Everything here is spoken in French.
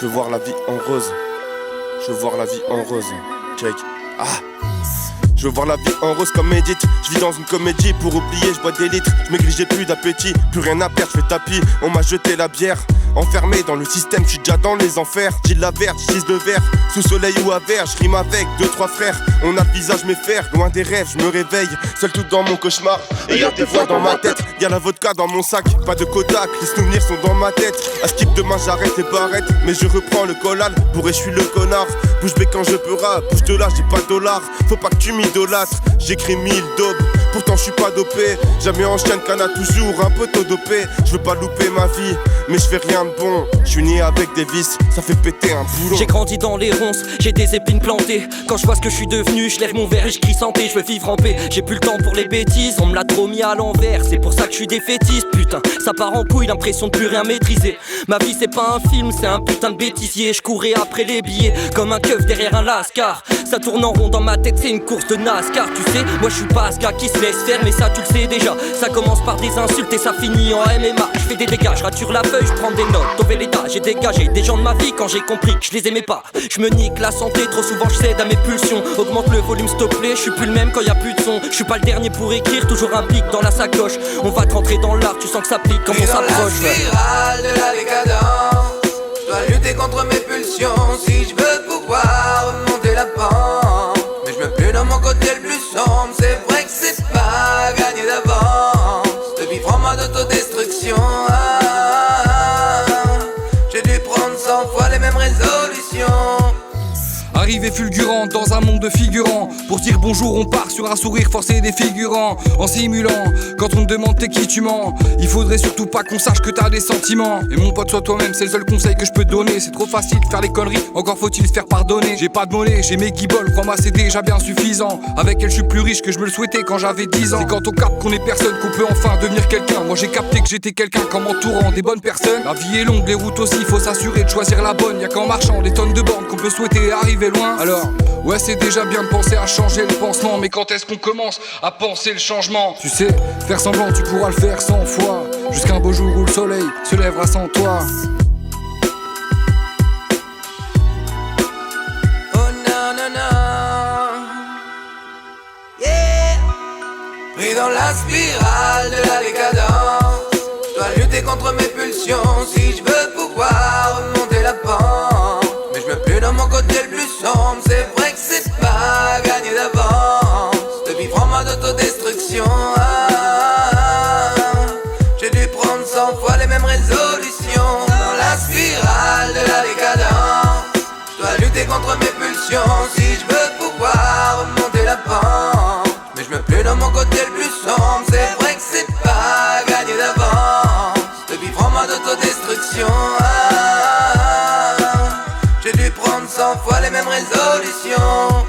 Je veux voir la vie en rose. Je veux voir la vie en rose. Check. Ah. Je veux voir la vie en rose comme Edith. Je vis dans une comédie, pour oublier je bois des litres. Je maigris, j'ai plus d'appétit, plus rien à perdre, je fais tapis. On m'a jeté la bière, enfermé dans le système, je suis déjà dans les enfers. J'ai la verte, j'tise le vert, sous soleil ou à verre. Je rime avec 2-3 frères, on a le visage méfaire. Loin des rêves, je me réveille, seul tout dans mon cauchemar. Et y'a des voix dans ma tête, y'a la vodka dans mon sac. Pas de Kodak, les souvenirs sont dans ma tête. À skip demain j'arrête les barrettes, mais je reprends le collal. Bourré, je suis le connard, bouge bée quand je peux rap. Bouge de là, j'ai pas de dollars, faut pas que tu m'idolâtres. J'écris 1000 daubes, pourtant je suis pas dopé. Jamais en chaîne, canne toujours un peu tôt dopé. Je veux pas louper ma vie, mais je fais rien de bon. Je suis né avec des vis, ça fait péter un boulot. J'ai grandi dans les ronces, j'ai des épines plantées. Quand je vois ce que je suis devenu, je lève mon verre et je crie santé. Je veux vivre en paix, j'ai plus le temps pour les bêtises. On me l'a trop mis à l'envers, c'est pour ça que je suis défaitiste. Putain, ça part en couille, l'impression de plus rien maîtriser. Ma vie c'est pas un film, c'est un putain de bêtisier. Je courais après les billets, comme un keuf derrière un lascar. Ça tourne en rond dans ma tête, c'est une course de NASCAR. Tu sais, moi je suis pas ce gars qui se laisse faire, mais ça tu le sais déjà. Ça commence par des insultes et ça finit en MMA. Je fais des dégâts, je rature la feuille, je prends des notes. Tombé l'état, j'ai dégagé des gens de ma vie quand j'ai compris que je les aimais pas. Je me nique la santé, trop souvent je cède à mes pulsions. Augmente le volume s'il te plaît, je suis plus le même quand y a plus de son. Je suis pas le dernier pour écrire, toujours un pic dans la sacoche. On va te rentrer dans l'art, tu sens que ça pique quand on s'approche. Dans la spirale de la décadence, je dois lutter contre mes pulsions si je veux pouvoir remonter la pente. Mais je me plais dans mon côté le plus sombre, c'est vrai que c'est pas gagné d'avance de vivre en mode autodestruction. J'ai dû prendre 100 fois les mêmes résolutions. Arrivée fulgurante dans un monde de figurants. Pour dire bonjour on part sur un sourire forcé des figurants. En simulant, quand on te demande t'es qui tu mens. Il faudrait surtout pas qu'on sache que t'as des sentiments. Et mon pote sois toi-même, c'est le seul conseil que je peux te donner. C'est trop facile de faire les conneries, encore faut-il se faire pardonner. J'ai pas de monnaie, j'ai mes guibolles, crois-moi c'est déjà bien suffisant. Avec elle je suis plus riche que je me le souhaitais quand j'avais 10 ans. C'est quand on capte qu'on est personne qu'on peut enfin devenir quelqu'un. Moi j'ai capté que j'étais quelqu'un qu'en m'entourant des bonnes personnes. La vie est longue, les routes aussi, faut s'assurer de choisir la bonne. Y'a qu'en marchant des tonnes de bornes qu'on peut souhaiter arriver loin. Alors, ouais c'est déjà bien de penser à changer le pansement. Mais quand est-ce qu'on commence à penser le changement? Tu sais, faire semblant tu pourras le faire 100 fois. Jusqu'à un beau jour où le soleil se lèvera sans toi. Oh non non non, yeah. Pris dans la spirale de la décadence, je dois lutter contre mes pulsions si je veux pouvoir remonter la pente. Mais je me plais dans mon côté le plus sombre, c'est vrai que c'est pas gagné d'avance de vivre en mode autodestruction. J'ai dû prendre 100 fois les mêmes résolutions. Dans la spirale de la décadence, je dois lutter contre mes pulsions si je veux pouvoir remonter la pente. Mais je me plais dans mon côté le plus sombre, c'est vrai que c'est pas gagné d'avance de vivre en mode autodestruction. J'ai dû prendre 100 fois les mêmes résolutions.